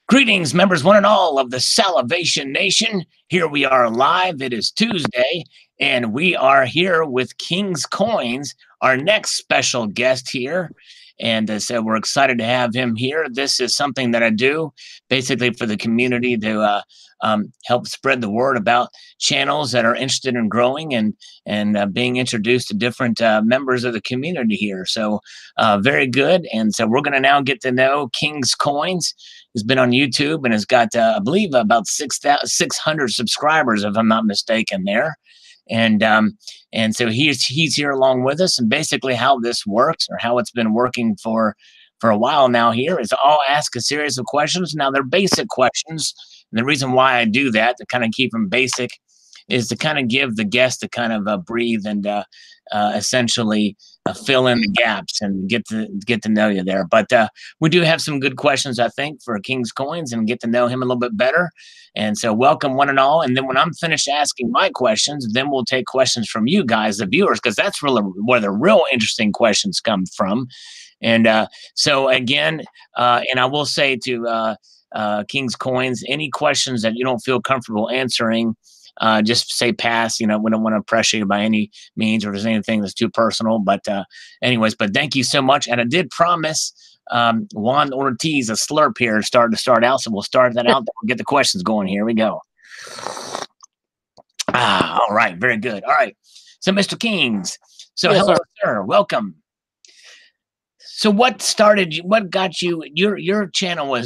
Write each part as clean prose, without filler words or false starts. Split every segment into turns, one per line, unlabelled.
Greetings, members one and all of the Salivation Nation. Here we are live. It is Tuesday, and we are here with King's Coins, our next special guest here. And so we're excited to have him here. This is something that I do basically for the community to help spread the word about channels that are interested in growing and being introduced to different members of the community here. So very good. And so we're going to now get to know King's Coins. He's been on YouTube and has got, I believe, about 600 subscribers, if I'm not mistaken, there. And so he's here along with us. And basically how this works, or how it's been working for a while now here, is I'll ask a series of questions. Now, they're basic questions. And the reason why I do that, to kind of keep them basic, is to kind of give the guest to kind of breathe and essentially fill in the gaps and get to know you there. But we do have some good questions, I think, for King's Coins, and get to know him a little bit better. And so welcome one and all. And then when I'm finished asking my questions, then we'll take questions from you guys, the viewers, because that's really where the real interesting questions come from. And so again, and I will say to King's Coins, any questions that you don't feel comfortable answering, just say pass. We don't want to pressure you by any means, or if there's anything that's too personal. But anyways, but thank you so much. And I did promise Juan Ortiz a slurp here to start out. So we'll start that out. We'll get the questions going. Here we go. All right. Very good. All right. So Mr. Kings. So
yes,
hello, sir. Welcome. So what got you, your channel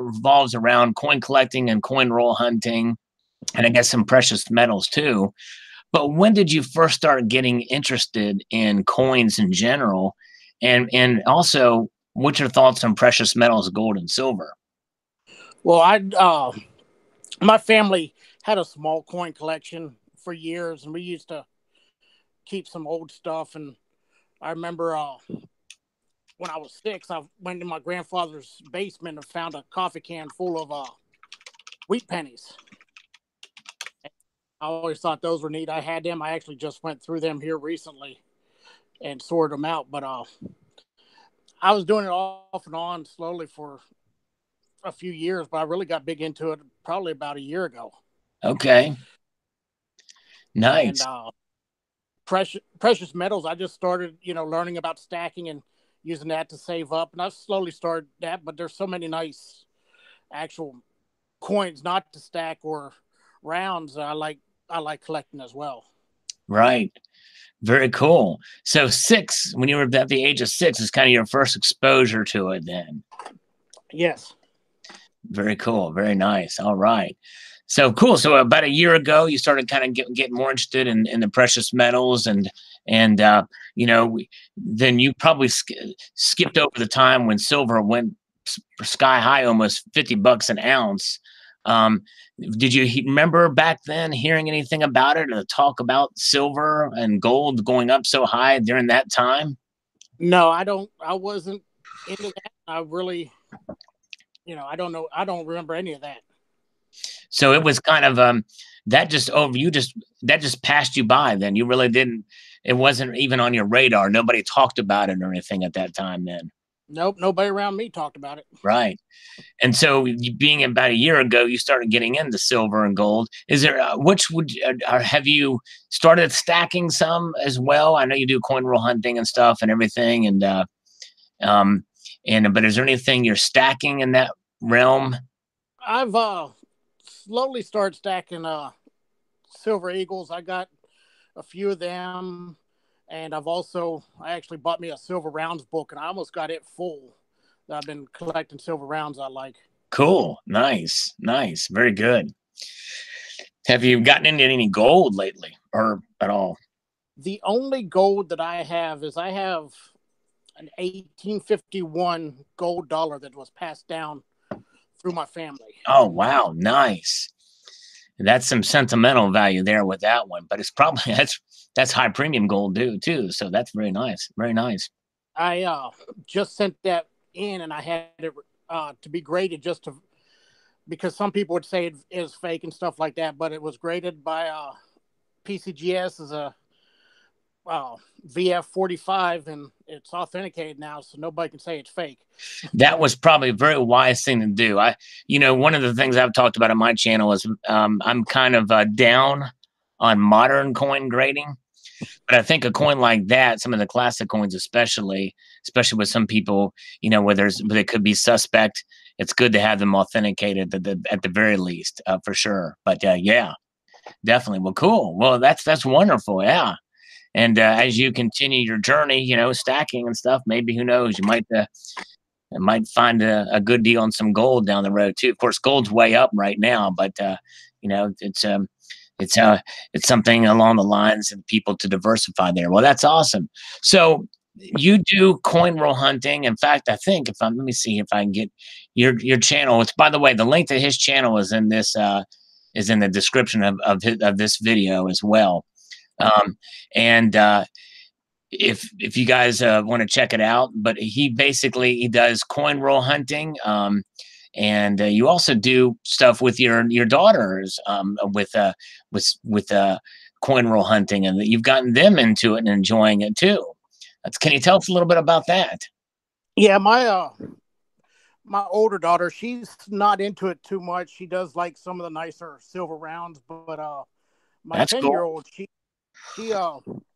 revolves around coin collecting and coin roll hunting, and I guess some precious metals too. But when did you first start getting interested in coins in general? And also, what's your thoughts on precious metals, gold and silver?
Well, my family had a small coin collection for years, and we used to keep some old stuff. And I remember when I was 6, I went to my grandfather's basement and found a coffee can full of wheat pennies. I always thought those were neat. I had them. I actually just went through them here recently and sorted them out. But I was doing it off and on slowly for a few years, but I really got big into it probably about a year ago.
Okay. Nice.
And precious metals, I just started, learning about stacking and using that to save up. And I've slowly started that, but there's so many nice actual coins not to stack or rounds that I like collecting as well.
Right. Very cool. So 6, when you were at the age of 6, is kind of your first exposure to it then?
Yes.
Very cool. Very nice. All right. So cool. So about a year ago, you started kind of getting more interested in the precious metals, and then you probably skipped over the time when silver went sky high, almost $50 an ounce. Did you remember back then hearing anything about it, or talk about silver and gold going up so high during that time?
No, I wasn't into that. I really, I don't know. I don't remember any of that.
So it was kind of that just passed you by then. You really didn't. It wasn't even on your radar. Nobody talked about it or anything at that time then.
Nope, nobody around me talked about it.
Right. And so, being about a year ago, you started getting into silver and gold. Is there have you started stacking some as well? I know you do coin roll hunting and stuff and everything, but is there anything you're stacking in that realm?
I've slowly started stacking silver eagles. I got a few of them. And I actually bought me a silver rounds book, and I almost got it full. I've been collecting silver rounds I like.
Cool. Nice. Nice. Very good. Have you gotten into any gold lately, or at all?
The only gold that I have is an 1851 gold dollar that was passed down through my family.
Oh, wow. Nice. That's some sentimental value there with that one, but it's probably that's high premium gold too. So that's very nice. Very nice.
I just sent that in, and I had it to be graded because some people would say it is fake and stuff like that, but it was graded by PCGS as a VF45, and it's authenticated now, so nobody can say it's fake.
That was probably a very wise thing to do. One of the things I've talked about on my channel is I'm kind of down on modern coin grading. But I think a coin like that, some of the classic coins, especially with some people, where they could be suspect, it's good to have them authenticated at the very least, for sure. But yeah, definitely. Well, cool. Well, that's wonderful. Yeah. And as you continue your journey, stacking and stuff, maybe who knows, you might find a good deal on some gold down the road too. Of course, gold's way up right now, but it's it's something along the lines of people to diversify there. Well, that's awesome. So you do coin roll hunting. In fact, I think let me see if I can get your channel. It's, by the way, the link to his channel is in this is in the description of this video as well. And if you guys want to check it out, but he does coin roll hunting. And you also do stuff with your daughters with coin roll hunting, and you've gotten them into it and enjoying it too. Can you tell us a little bit about that?
Yeah, my older daughter, she's not into it too much. She does like some of the nicer silver rounds, but my 10-year-old, she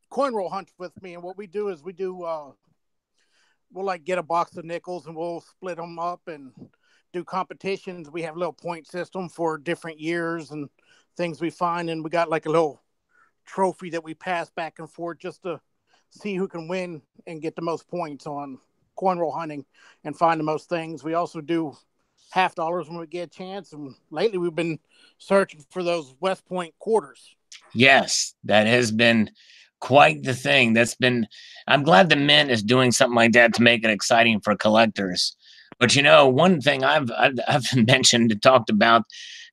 coin roll hunts with me, and what we do is we'll like get a box of nickels and we'll split them up and do competitions. We have a little point system for different years and things we find, and we got like a little trophy that we pass back and forth just to see who can win and get the most points on coin roll hunting and find the most things. We also do $50 when we get a chance, and lately we've been searching for those West Point quarters.
Yes, that has been quite the thing. I'm glad the Mint is doing something like that to make it exciting for collectors. But one thing I've mentioned and talked about,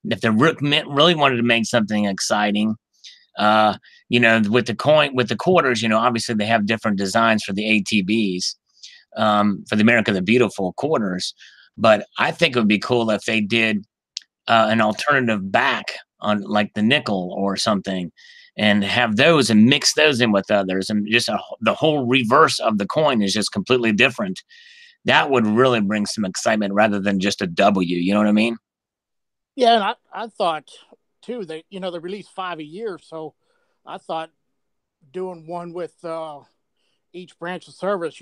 if the Rook Mint really wanted to make something exciting, with the quarters, obviously they have different designs for the ATBs, for the America the Beautiful quarters. But I think it would be cool if they did an alternative back on like the nickel or something, and have those and mix those in with others, and just the whole reverse of the coin is just completely different. That would really bring some excitement rather than just a W. You know what I mean?
Yeah, and I thought too that they release 5 a year, so I thought doing one with each branch of service.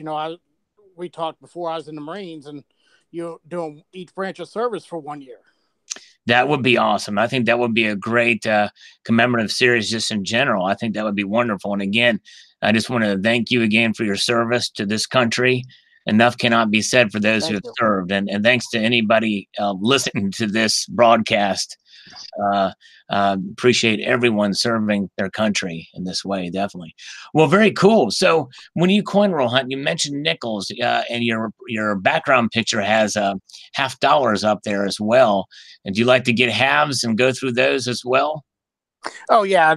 We talked before, I was in the Marines, and doing each branch of service for 1 year.
That would be awesome. I think that would be a great commemorative series just in general. I think that would be wonderful. And again, I just want to thank you again for your service to this country. Enough cannot be said for those who have served. And thanks to anybody listening to this broadcast. Appreciate everyone serving their country in this way, definitely. Well, very cool. So when you coin roll hunt, you mentioned nickels, and your background picture has $50 up there as well. And do you like to get halves and go through those as well?
Oh yeah,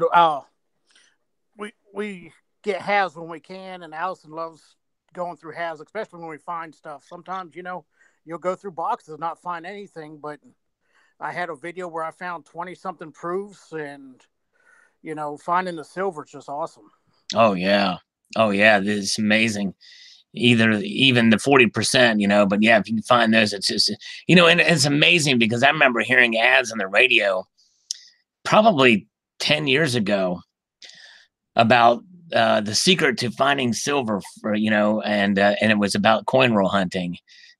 we get halves when we can, and Allison loves going through halves, especially when we find stuff. Sometimes you'll go through boxes and not find anything, but I had a video where I found 20-something proofs, and finding the silver is just awesome.
Oh yeah, this is amazing. Even the 40%, but yeah, if you can find those, it's just and it's amazing because I remember hearing ads on the radio probably 10 years ago about the secret to finding silver for and it was about coin roll hunting.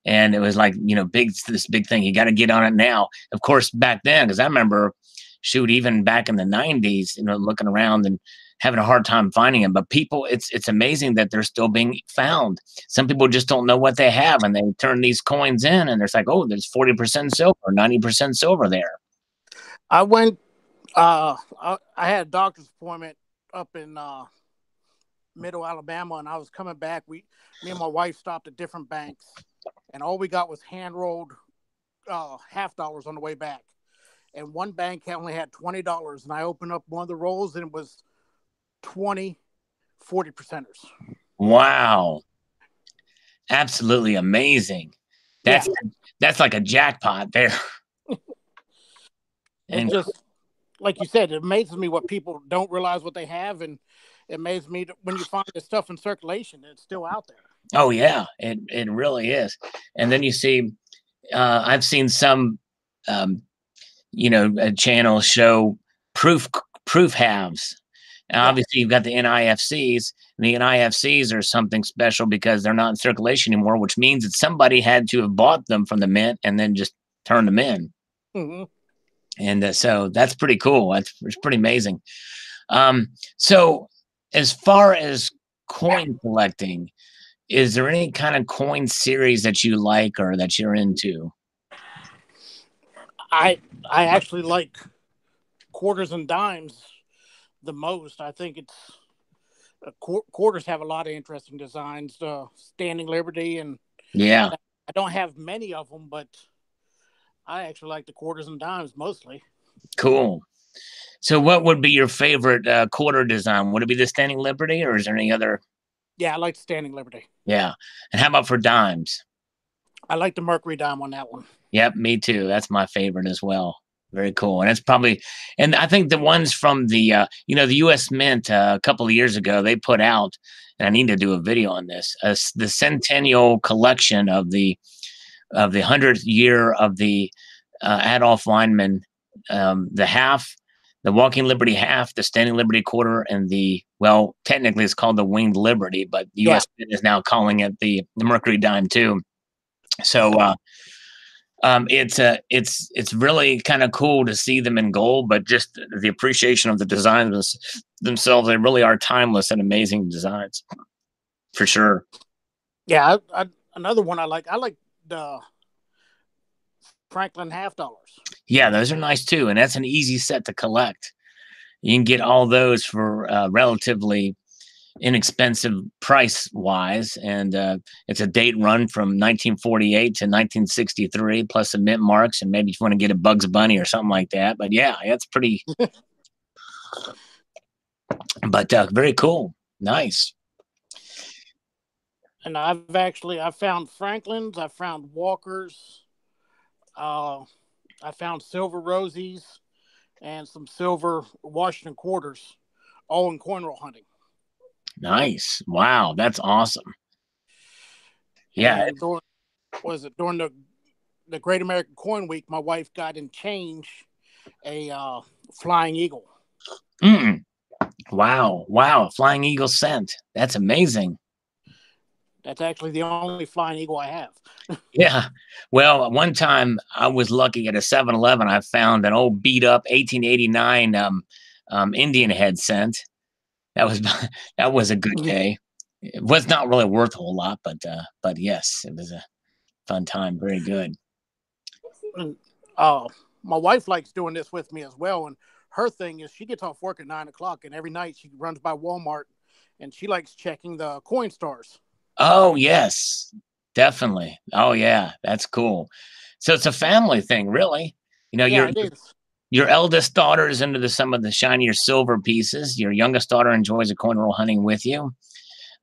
And it was like, this big thing. You got to get on it now. Of course, back then, because I remember, even back in the 90s, looking around and having a hard time finding them. But people, it's amazing that they're still being found. Some people just don't know what they have, and they turn these coins in, and it's like, oh, there's 40% silver, 90% silver there.
I went. I had a doctor's appointment up in Middle Alabama, and I was coming back. Me and my wife stopped at different banks, and all we got was hand-rolled $50 on the way back. And one bank only had $20, and I opened up one of the rolls, and it was 20 40%ers.
Wow. Absolutely amazing. That's like a jackpot there.
And just, like you said, it amazes me what people don't realize what they have. And it amazes me that when you find this stuff in circulation, it's still out there.
Oh yeah, it really is. And then you see, I've seen some, um, channels show proof proof halves. And
Yeah.
obviously, you've got the NIFCs. And the NIFCs are something special because they're not in circulation anymore, which means that somebody had to have bought them from the mint and then just turned them in.
Mm-hmm.
And so that's pretty cool. It's pretty amazing. So as far as coin collecting, is there any kind of coin series that you like or that you're into?
I actually like quarters and dimes the most. I think it's quarters have a lot of interesting designs. Standing Liberty, and
Yeah,
I don't have many of them, but I actually like the quarters and dimes mostly.
cool. So what would be your favorite quarter design? Would it be the Standing Liberty or is there any other?
Yeah, I like Standing Liberty.
Yeah. And how about for dimes?
I like the Mercury dime on that one.
Yep, me too. That's my favorite as well. Very cool. And it's probably, and I think the ones from the U.S. Mint a couple of years ago, they put out, and I need to do a video on this, the centennial collection of the 100th year of the Adolf Weinman, the half, the Walking Liberty half, the Standing Liberty quarter, and technically it's called the Winged Liberty, but the U.S. Mint is now calling it the Mercury dime too. So it's really kind of cool to see them in gold, but just the appreciation of the designs themselves, they really are timeless and amazing designs, for sure.
Yeah, another one I like the Franklin $half.
Yeah, those are nice too, and that's an easy set to collect. You can get all those for relatively inexpensive price wise, and it's a date run from 1948 to 1963 plus some mint marks, and maybe if you want to get a Bugs Bunny or something like that. But yeah, that's pretty but very cool. Nice.
And I found Franklins, I found Walkers, I found silver Rosies, and some silver Washington quarters, all in coin roll hunting.
Nice. Wow, that's awesome. Yeah.
And during the Great American Coin Week, my wife got in change a Flying Eagle.
Wow. Flying Eagle scent. That's amazing.
That's actually the only Flying Eagle I have.
Yeah. Well, one time I was lucky at a 7-Eleven. I found an old beat up 1889 Indian head scent. That was a good day. It was not really worth a whole lot, but yes, it was a fun time. Very good.
And, my wife likes doing this with me as well. And her thing is she gets off work at 9:00, and every night she runs by Walmart, and she likes checking the coin stars.
Oh yes, definitely. Oh yeah, that's cool. So it's a family thing, really.
Yeah, it is.
Your eldest daughter is into some of the shinier silver pieces. Your youngest daughter enjoys a coin roll hunting with you,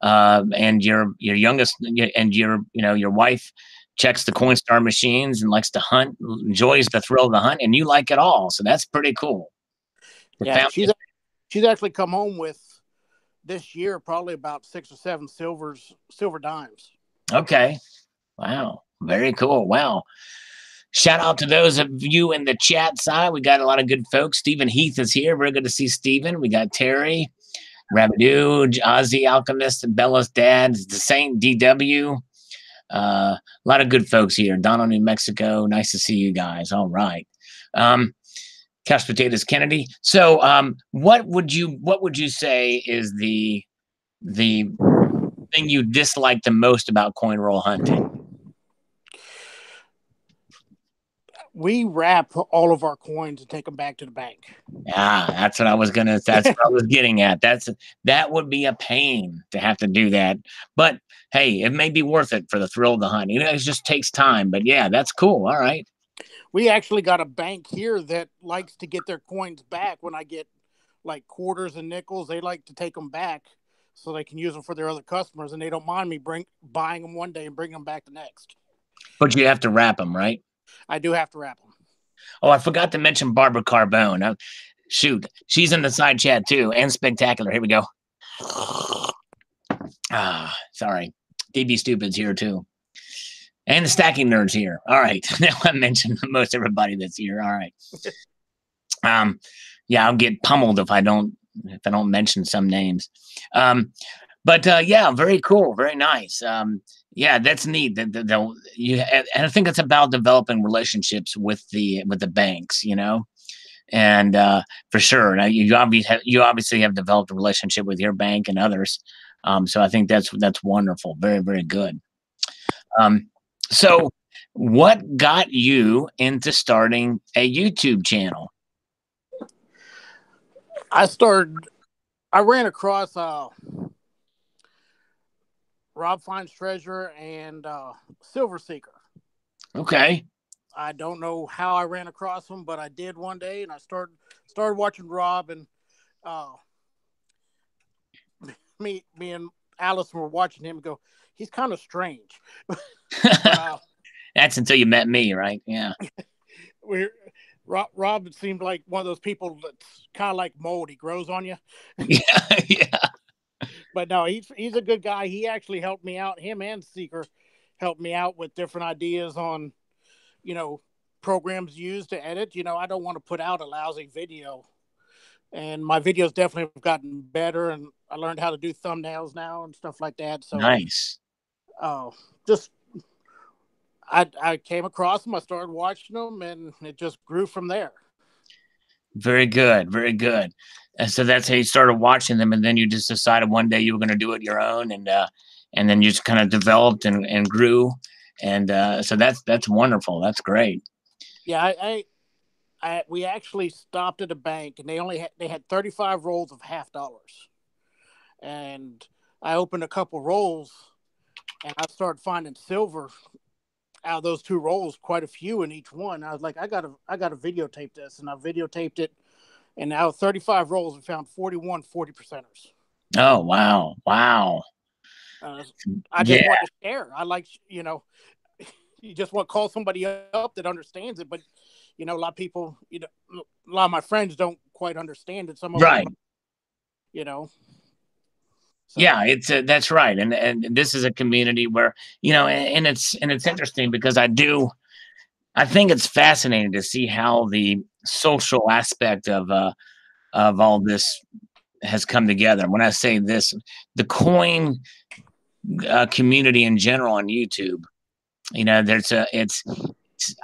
and your youngest and your wife checks the Coinstar machines and likes to hunt, enjoys the thrill of the hunt, and you like it all. So that's pretty cool.
Yeah, she's actually come home with this year probably about 6 or 7 silver dimes.
Okay, wow, very cool. Wow. Shout out to those of you in the chat side. We got a lot of good folks. Stephen Heath is here. Very good to see Stephen. We got Terry, Rabadoo, Ozzy Alchemist, Bella's dad, the Saint DW. A lot of good folks here. Dono, New Mexico. Nice to see you guys. All right. Couch Potatoes Kennedy. So what would you say is the thing you dislike the most about coin roll hunting?
We wrap all of our coins and take them back to the bank.
Yeah, that's what I was getting at. That would be a pain to have to do that. But hey, it may be worth it for the thrill of the hunt. It just takes time. But yeah, that's cool. All right.
We actually got a bank here that likes to get their coins back when I get like quarters and nickels. They like to take them back so they can use them for their other customers, and they don't mind me buying them one day and bringing them back the next.
But you have to wrap them, right?
I do have to wrap them.
Oh, I forgot to mention Barbara Carbone. Shoot, she's in the side chat too, and Spectacular. Here we go. Sorry. DB Stupid's here too. And the Stacking Nerd's here. All right. Now I mentioned most everybody that's here. All right. Yeah, I'll get pummeled if I don't mention some names. But yeah, very cool, very nice. Yeah, that's neat. And I think it's about developing relationships with the banks, you know, and for sure. Now, you obviously have developed a relationship with your bank and others. So I think that's wonderful. Very, very good. So what got you into starting a YouTube channel?
I ran across Rob Finds Treasure and Silver Seeker.
Okay.
I don't know how I ran across them, but I did one day, and I started watching Rob, and me and Allison were watching him and go, he's kind of strange. But,
that's until you met me, right? Yeah.
Rob seemed like one of those people that's kind of like mold. He grows on you.
Yeah.
But no, he's a good guy. He actually helped me out. Him and Seeker helped me out with different ideas on, you know, programs used to edit. You know, I don't want to put out a lousy video. And my videos definitely have gotten better, and I learned how to do thumbnails now and stuff like that. So
nice.
I came across them, I started watching them, and it just grew from there.
Very good, very good. And so that's how you started watching them, and then you just decided one day you were going to do it your own, and then you just kind of developed and grew, and so that's wonderful. That's great.
Yeah, we actually stopped at a bank, and they had 35 rolls of $50, and I opened a couple rolls, and I started finding silver out of those two rolls, quite a few in each one. I was like, I gotta videotape this, and I videotaped it, and out of 35 rolls, we found 41 40%ers.
Oh wow, wow.
I just want to share. I like, you know, you just want to call somebody up that understands it, but you know, a lot of people, you know, a lot of my friends don't quite understand it. Some of
right.
them, you know.
So. Yeah, it's that's right, and this is a community where, you know, and it's interesting because I think it's fascinating to see how the social aspect of all this has come together. When I say this, the coin community in general on YouTube, you know, it's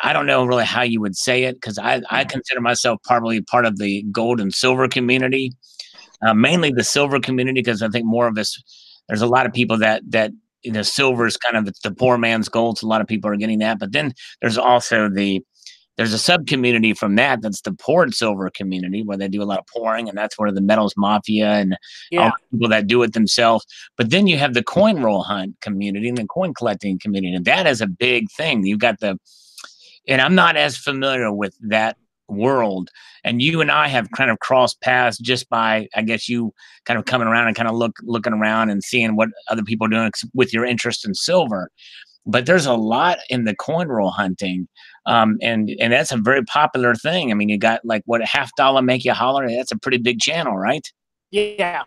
I don't know really how you would say it, because I consider myself probably part of the gold and silver community. Mainly the silver community, because I think more of us, there's a lot of people that you know, silver is kind of the poor man's gold. So a lot of people are getting that, but then there's also there's a sub community from that's the poured silver community, where they do a lot of pouring, and that's where the metals mafia and all the people that do it themselves. But then you have the coin roll hunt community and the coin collecting community, and that is a big thing. You've got and I'm not as familiar with that world, and you and I have kind of crossed paths just by, I guess, you kind of coming around and kind of looking around and seeing what other people are doing with your interest in silver. But there's a lot in the coin roll hunting, and that's a very popular thing. I mean, you got like, what, $50 make you holler? That's a pretty big channel, right?
Yeah.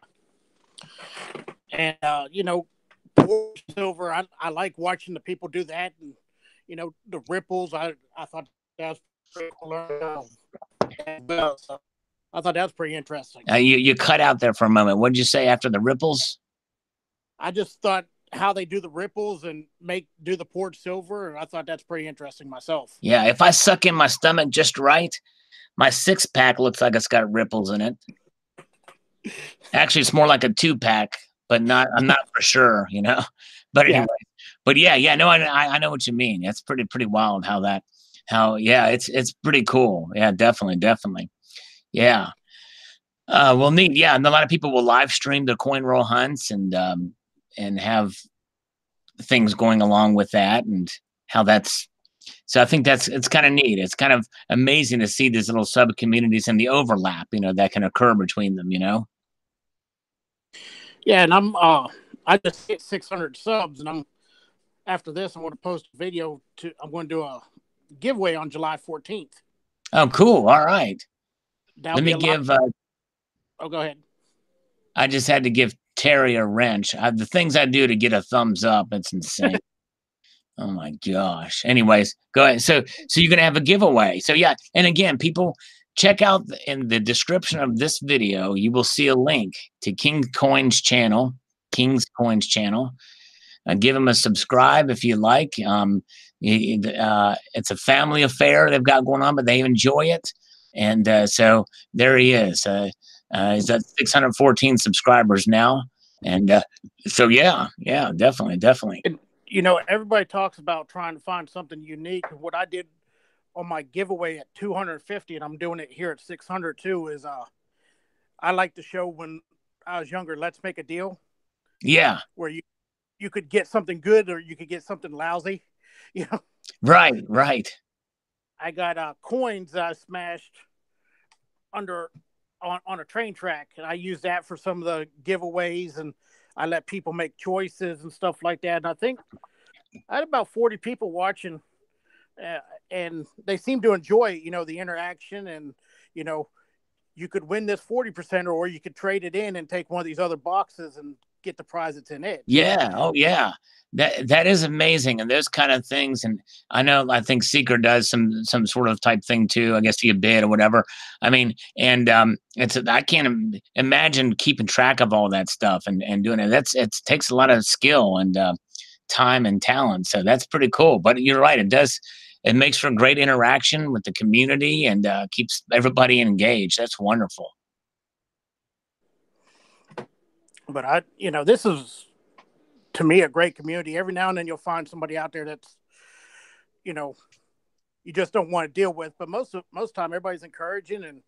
And you know, silver, I like watching the people do that, and you know, the ripples. I thought that was pretty cool. So I thought that was pretty interesting.
You cut out there for a moment. What did you say after the ripples?
I just thought how they do the ripples and do the poured silver, and I thought that's pretty interesting myself.
Yeah, if I suck in my stomach just right, my 6-pack looks like it's got ripples in it. Actually, it's more like a 2-pack, but I'm not for sure, you know. But anyway, but yeah, no, I know what you mean. It's pretty wild it's pretty cool. Yeah, definitely. Yeah. Well, neat. Yeah, and a lot of people will live stream the coin roll hunts and have things going along with that, and how that's. So I think it's kind of neat. It's kind of amazing to see these little sub communities and the overlap, you know, that can occur between them, you know.
Yeah, and I just hit 600 subs, and after this, I'm going to post a video I'm going to do a giveaway on July 14th.
Oh, cool. All right. Let me give.
Oh, go ahead.
I just had to give Terry a wrench. The things I do to get a thumbs up, it's insane. Oh my gosh. Anyways, go ahead. So you're gonna have a giveaway. So yeah, and again, people check out in the description of this video, you will see a link to King's Coins channel. Give them a subscribe if you like. It's a family affair they've got going on, but they enjoy it. And so there he is. He's at 614 subscribers now. And so yeah, definitely.
And, everybody talks about trying to find something unique. What I did on my giveaway at 250, and I'm doing it here at 600 too, is I like to show when I was younger, let's make a deal.
Yeah.
Where you could get something good or you could get something lousy.
Right.
I got coins that I smashed on a train track, and I used that for some of the giveaways, and I let people make choices and stuff like that. And I think I had about 40 people watching, and they seemed to enjoy, the interaction. And, you could win this 40%, or you could trade it in and take one of these other boxes and get the prize that's in it.
Yeah. Oh yeah. That is amazing. And those kind of things. And I think Seeker does some sort of type thing too. I guess he a bid or whatever. I mean, and I can't imagine keeping track of all that stuff and doing it. It takes a lot of skill and time and talent. So that's pretty cool. But you're right. It makes for great interaction with the community and keeps everybody engaged. That's wonderful.
But this is, to me, a great community. Every now and then you'll find somebody out there that's, you just don't want to deal with. But most time, everybody's encouraging and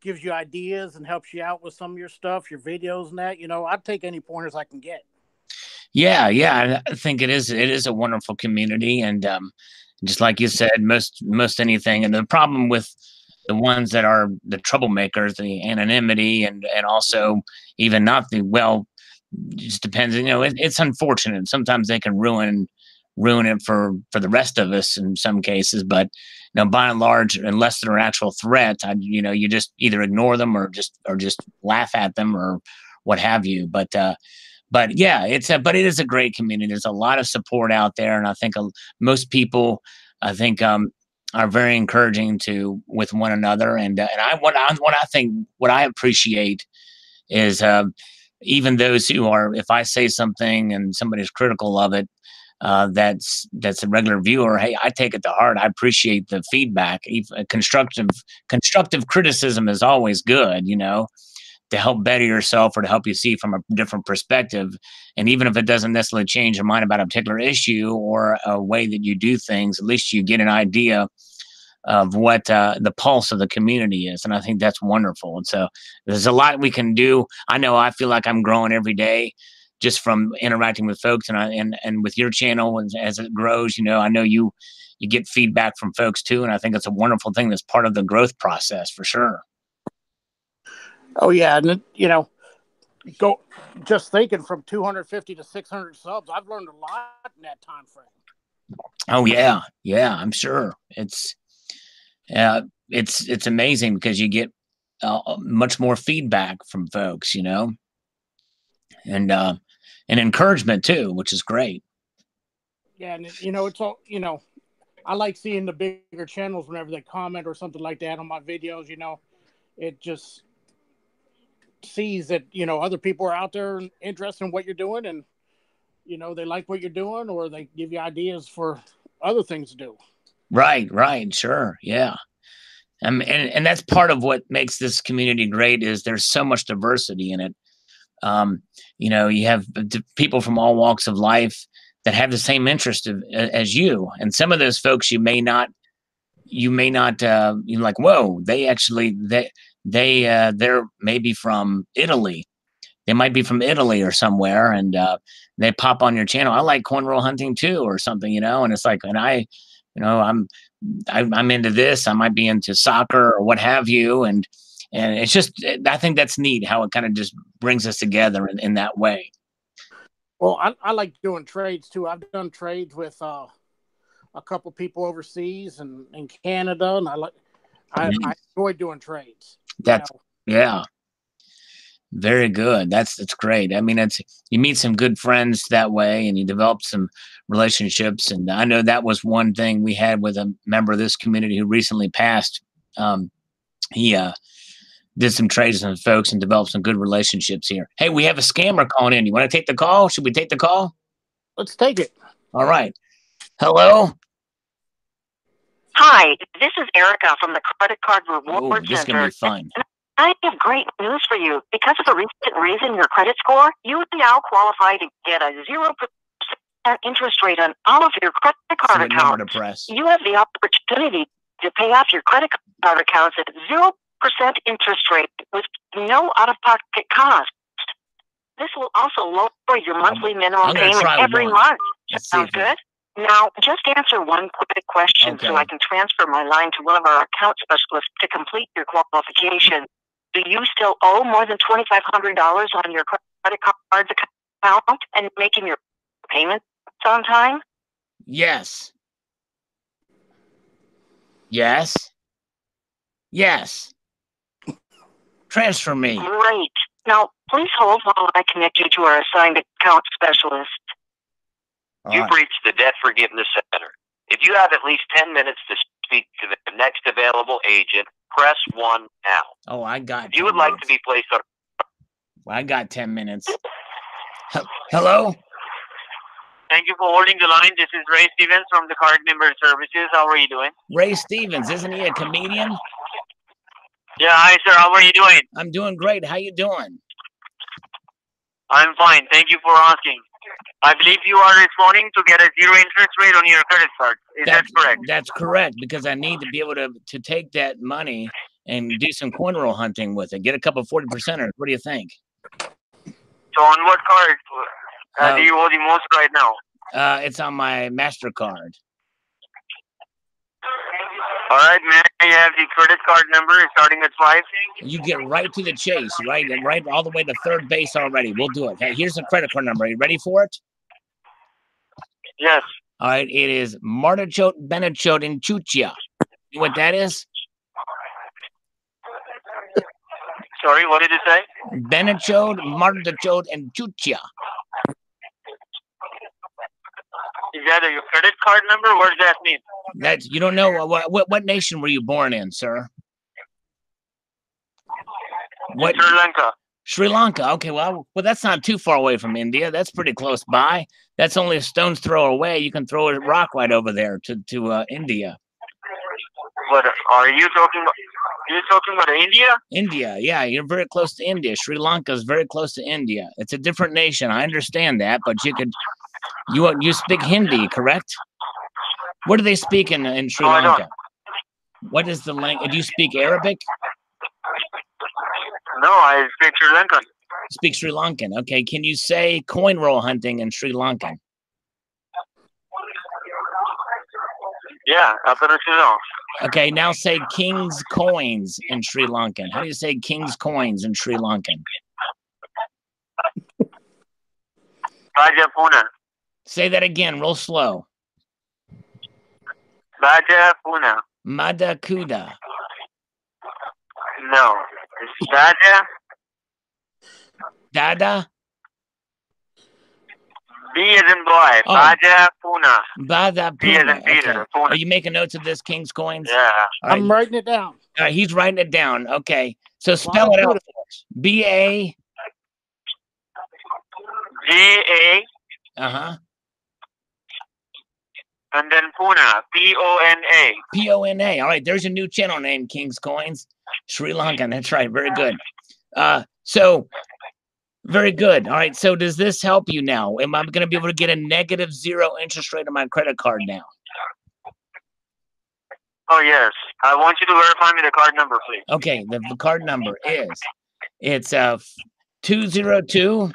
gives you ideas and helps you out with some of your stuff, your videos and that. I'd take any pointers I can get.
Yeah. I think it is a wonderful community, and just like you said, most anything. And the problem with the ones that are the troublemakers, the anonymity, and also even not the well, it just depends. It's unfortunate. Sometimes they can ruin it for the rest of us in some cases. But by and large, unless they're an actual threat, you just either ignore them or just laugh at them or what have you. But yeah, but it is a great community. There's a lot of support out there, and I think most people, are very encouraging with one another. And what I appreciate is even those who are, if I say something and somebody's critical of it, that's a regular viewer. Hey, I take it to heart. I appreciate the feedback. Constructive criticism is always good, to help better yourself or to help you see from a different perspective. And even if it doesn't necessarily change your mind about a particular issue or a way that you do things, at least you get an idea of what the pulse of the community is. And I think that's wonderful. And so there's a lot we can do. I feel like I'm growing every day just from interacting with folks, and with your channel as it grows. I know you get feedback from folks too. And I think it's a wonderful thing that's part of the growth process for sure.
Oh yeah, and go just thinking from 250 to 600 subs. I've learned a lot in that time frame.
Oh yeah, I'm sure it's amazing because you get much more feedback from folks, and encouragement too, which is great.
Yeah, and it's all I like seeing the bigger channels whenever they comment or something like that on my videos. It just sees that other people are out there interested in what you're doing, and they like what you're doing, or they give you ideas for other things to do. Right,
sure, yeah. And that's part of what makes this community great is there's so much diversity in it. You have people from all walks of life that have the same interest as you, and some of those folks you may not you're like, whoa, they're maybe from Italy. They might be from Italy or somewhere, and they pop on your channel. I like cornrow hunting too, or something, and it's like, and I'm into this. I might be into soccer or what have you, and it's just, I think that's neat how it kind of just brings us together in that way.
Well, I like doing trades too. I've done trades with a couple people overseas and in Canada, and I enjoy doing trades.
Yeah. Very good. That's great. I mean, it's you meet some good friends that way, and you develop some relationships. And I know that was one thing we had with a member of this community who recently passed. He did some trades with some folks and developed some good relationships here. Hey, we have a scammer calling in. You want to take the call? Should we take the call?
Let's take it.
All right. Hello.
Hi, this is Erica from the Credit Card
Oh,
Reward
this is gonna
Center.
be fun.
I have great news for you. Because of the recent raise in your credit score, you now qualify to get a 0% interest rate on all of your credit
See
card
what number
accounts.
to press.
You have the opportunity to pay off your credit card accounts at 0% interest rate with no out-of-pocket cost. This will also lower your monthly minimum
I'm gonna
payment
try
every
one.
month.
Let's see
Sounds
if it-
good? Now, just answer one quick question so
Okay.
I can transfer my line to one of our account specialists to complete your qualification. Do you still owe more than $2,500 on your credit card's account and making your payments on time?
Yes. Yes. Yes. Transfer me.
Great. Now, please hold while I connect you to our assigned account specialist.
All
You've
right.
reached the Debt Forgiveness Center. If you have at least 10 minutes to speak to the next available agent, press 1 now.
Oh, I got.
If you
10
would like
minutes.
to be placed on
I got 10 minutes. Hello.
Thank you for holding the line. This is Ray Stevens from the Card Member Services. How are you doing?
Ray Stevens, isn't he a comedian?
Yeah, hi sir. How are you doing?
I'm doing great. How you doing?
I'm fine. Thank you for asking. I believe you are responding to get a 0 interest rate on your credit card. Is that correct?
That's correct, because I need to be able to take that money and do some coin roll hunting with it. Get a couple 40%ers. What do you think?
So on what card do you owe the most right now?
It's on my MasterCard.
All right, may I have the credit card number starting at 5?
You get right to the chase, right all the way to third base already. We'll do it. Hey, here's the credit card number. Are you ready for it?
Yes.
All right, it is Martichote, Benechote, and Chuchia. You know what that is?
Sorry, what did you say?
Benechote, Martichote, and Chuchia.
Is that your credit card number? What does that mean?
That's you don't know what nation were you born in, sir? What?
Sri Lanka.
Sri Lanka. Okay, well, that's not too far away from India. That's pretty close by. That's only a stone's throw away. You can throw a rock right over there to India.
What are you talking about? You're talking about India?
India, yeah, you're very close to India. Sri Lanka is very close to India. It's a different nation. I understand that, but you speak Hindi, correct? What do they speak in Sri
No, I don't.
Lanka? What is the language? Do you speak Arabic?
No, I speak Sri Lankan.
Speak Sri Lankan. Okay, can you say coin roll hunting in Sri Lankan?
Yeah, absolutely no.
Okay, now say King's Coins in Sri Lankan. How do you say King's Coins in Sri Lankan?
Rajapuna.
Say that again, real slow.
Rajapuna.
Madakuda.
No. It's Raja.
Dada.
B as in boy.
Oh.
Rajapuna.
Bada
P as in
Puna.
Peter.
Okay.
Puna.
Are you making notes of this, King's Coins?
Yeah.
All right.
I'm writing it down.
All right, he's writing it down. Okay. So spell it out for us. B-A.
J-A.
Uh-huh.
And then Puna. P-O-N-A.
P-O-N-A. All right, there's a new channel name, King's Coins. Sri Lankan. That's right. Very good. So very good. All right. So does this help you now? Am I going to be able to get a negative 0 interest rate on my credit card now?
Oh, yes. I want you to verify me the card number, please.
Okay. The card number is, it's 202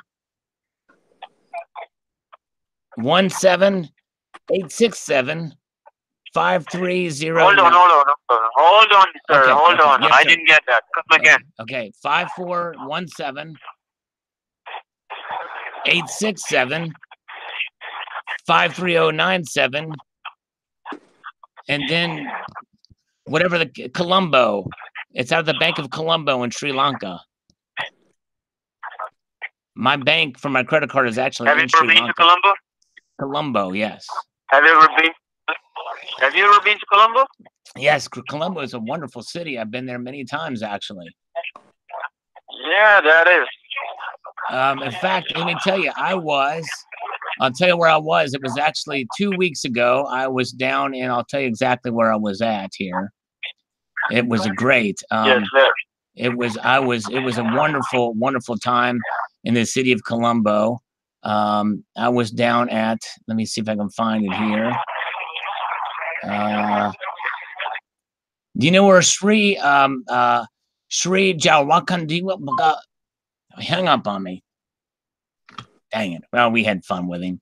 17867 5309.
Hold on, sir.
Okay,
Hold
okay.
on.
Yes,
I
sir.
didn't get that. Come again.
Okay, 5417 867 53097, and then whatever the Colombo. It's out of the Bank of Colombo in Sri Lanka. My bank for my credit card is actually
Have you
in
ever
Sri
been to
Lanka.
Colombo?
Colombo, yes.
Have you ever been to Colombo?
Yes, Colombo is a wonderful city. I've been there many times, actually.
Yeah, that is.
In fact, let me tell you, I'll tell you where I was. It was actually 2 weeks ago. I was down, and I'll tell you exactly where I was at here. It was a great.
Yes, sir.
It was a wonderful, wonderful time in the city of Colombo. I was down at, let me see if I can find it here. Do you know where Sri Jawakandiwa hung up on me? Dang it. Well, we had fun with him.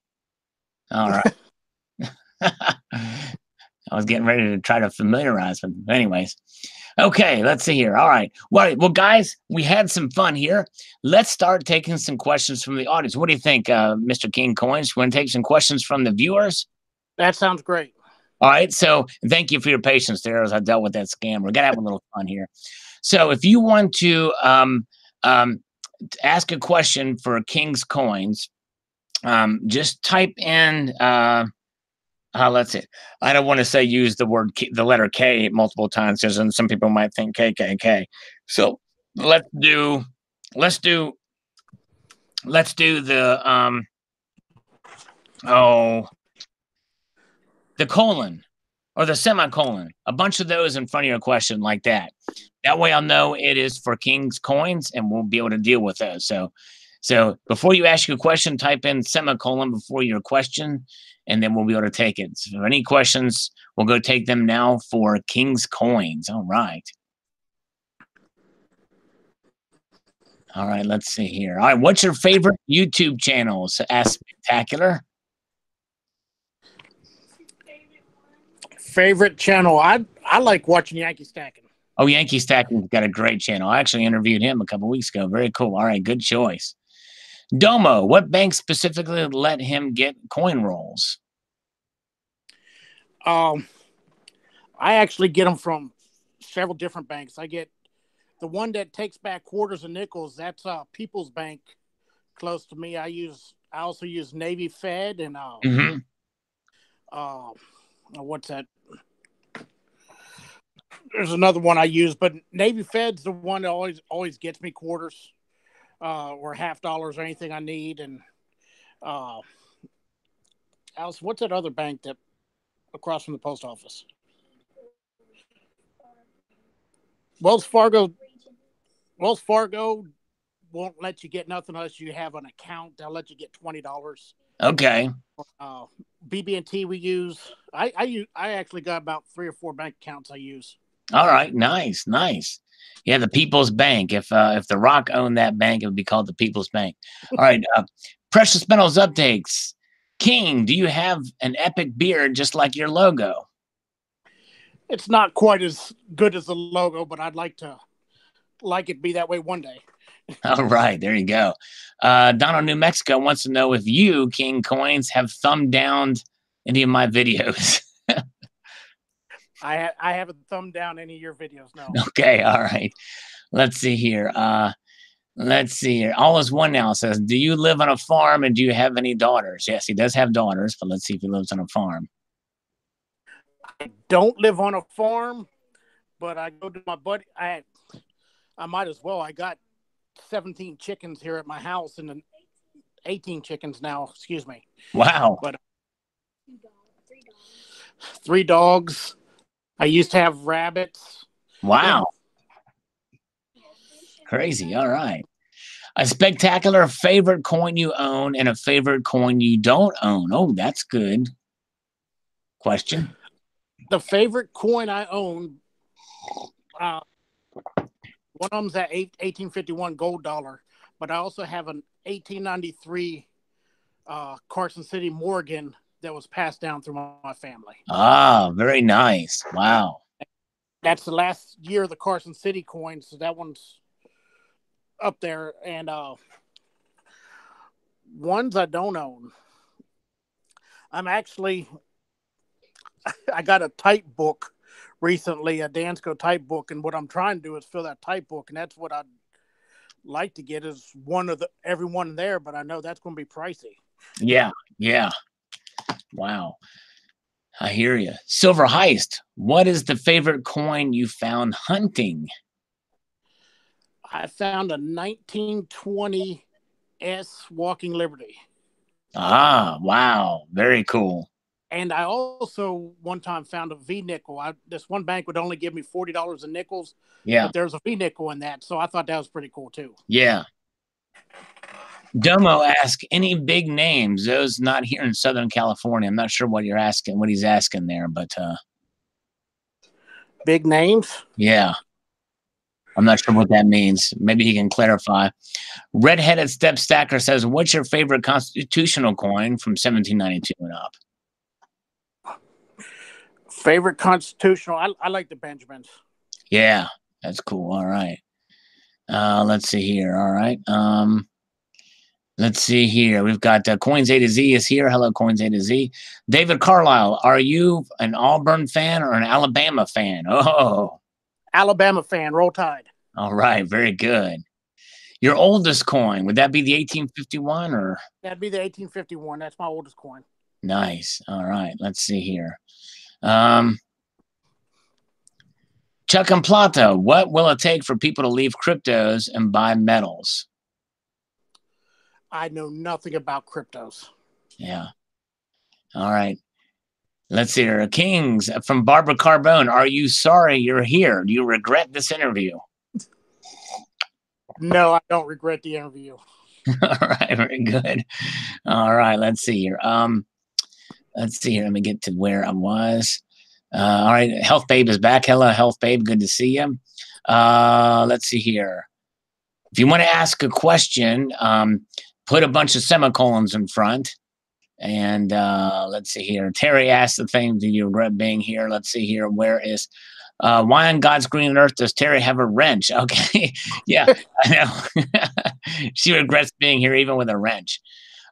All right. I was getting ready to try to familiarize with him. Anyways. Okay, let's see here. All right. Well, guys, we had some fun here. Let's start taking some questions from the audience. What do you think, Mr. King Coins? You want to take some questions from the viewers?
That sounds great.
All right. So thank you for your patience there as I dealt with that scam. We're going to have a little fun here. So if you want to ask a question for King's Coins, just type in... let's see. I don't want to say use the word the letter K multiple times, because then some people might think KKK. So let's do the the colon or the semicolon. A bunch of those in front of your question like that. That way I'll know it is for King's Coins, and we'll be able to deal with those. So before you ask your question, type in semicolon before your question, and then we'll be able to take it. So if any questions, we'll go take them now for King's Coins. All right. All right, let's see here. All right, what's your favorite YouTube channel? So ask Spectacular.
Favorite channel? I like watching Yankee Stacking.
Oh, Yankee Stacking's got a great channel. I actually interviewed him a couple weeks ago. Very cool. All right, good choice. Domo, what bank specifically let him get coin rolls?
I actually get them from several different banks. I get the one that takes back quarters and nickels. That's People's Bank close to me. I also use Navy Fed and what's that? There's another one I use, but Navy Fed's the one that always gets me quarters or $50 or anything I need. And Alice, what's that other bank that across from the post office? Wells Fargo won't let you get nothing unless you have an account. They'll let you get $20.
Okay.
BB&T we use. I actually got about 3 or 4 bank accounts I use.
All right, nice. Yeah, the People's Bank. If The Rock owned that bank, it would be called the People's Bank. All right, Precious Metals updates. King, do you have an epic beard just like your logo?
It's not quite as good as the logo, but I'd like it be that way one day.
All right, there you go. Donald, New Mexico wants to know if you, King Coins, have thumbed down any of my videos.
I haven't thumbed down any of your videos, no.
Okay, all right. Let's see here. All is one now says, do you live on a farm and do you have any daughters? Yes, he does have daughters, but let's see if he lives on a farm.
I don't live on a farm, but I go to my buddy. I might as well. I got 17 chickens here at my house and 18 chickens now. Excuse me.
Wow.
But 3 dogs. I used to have rabbits.
Wow. Crazy. All right. A spectacular favorite coin you own and a favorite coin you don't own. Oh, that's good. Question.
The favorite coin I own, one of them's that 1851 gold dollar, but I also have an 1893 Carson City Morgan that was passed down through my family.
Ah, very nice. Wow.
That's the last year of the Carson City coin, so that one's up there. And ones I don't own. I got a type book recently, a Dansko type book, and what I'm trying to do is fill that type book, and that's what I'd like to get is one of everyone there, but I know that's going to be pricey.
Yeah, yeah. Wow. I hear you. Silver Heist, what is the favorite coin you found hunting?
I found a 1920 S Walking Liberty.
Ah, wow. Very cool.
And I also one time found a V nickel. This one bank would only give me $40 in nickels.
Yeah.
But there's a V nickel in that, so I thought that was pretty cool too.
Yeah. Domo asked, any big names? Those not here in Southern California. I'm not sure what you're asking, what he's asking there, but
big names?
Yeah. I'm not sure what that means. Maybe he can clarify. Redheaded Step Stacker says, what's your favorite constitutional coin from 1792 and up?
Favorite constitutional? I like the Benjamins.
Yeah, that's cool. All right. Let's see here. All right. Let's see here. We've got Coins A to Z is here. Hello, Coins A to Z. David Carlisle, are you an Auburn fan or an Alabama fan? Oh.
Alabama fan. Roll Tide.
All right. Very good. Your oldest coin, would that be the 1851 or?
That'd be the 1851. That's my oldest coin.
Nice. All right. Let's see here. Chuck and Plata, what will it take for people to leave cryptos and buy metals?
I know nothing about cryptos.
Yeah. All right. Let's see here. Kings from Barbara Carbone. Are you sorry you're here? Do you regret this interview?
No, I don't regret the interview.
All right. Very good. All right. Let's see here. Let's see here. Let me get to where I was. All right. Health Babe is back. Hello, Health Babe. Good to see you. Let's see here. If you want to ask a question, put a bunch of semicolons in front. And let's see here. Terry asked the thing, do you regret being here? Let's see here. Where is why on God's green earth does Terry have a wrench? Okay. Yeah, I know. She regrets being here even with a wrench.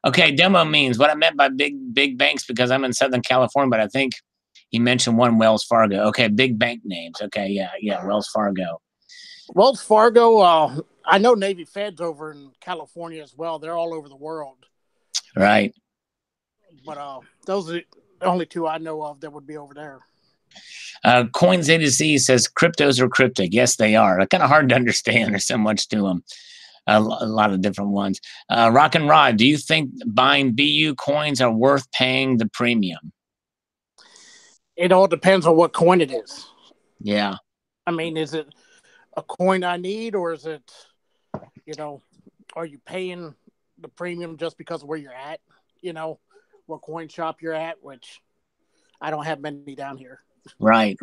Okay, demo means what I meant by big banks, because I'm in Southern California, but I think he mentioned one Wells Fargo. Okay, big bank names. Okay, yeah, Wells Fargo.
Wells Fargo, I know Navy Fed's over in California as well. They're all over the world.
Right.
But those are the only two I know of that would be over there.
Coins A to Z says cryptos are cryptic. Yes, they are. They're kind of hard to understand. There's so much to them. A lot of different ones. Rock and Rod, do you think buying BU coins are worth paying the premium?
It all depends on what coin it is.
Yeah.
I mean, is it a coin I need, or is it, are you paying the premium just because of where you're at? What coin shop you're at, which I don't have many down here. Right.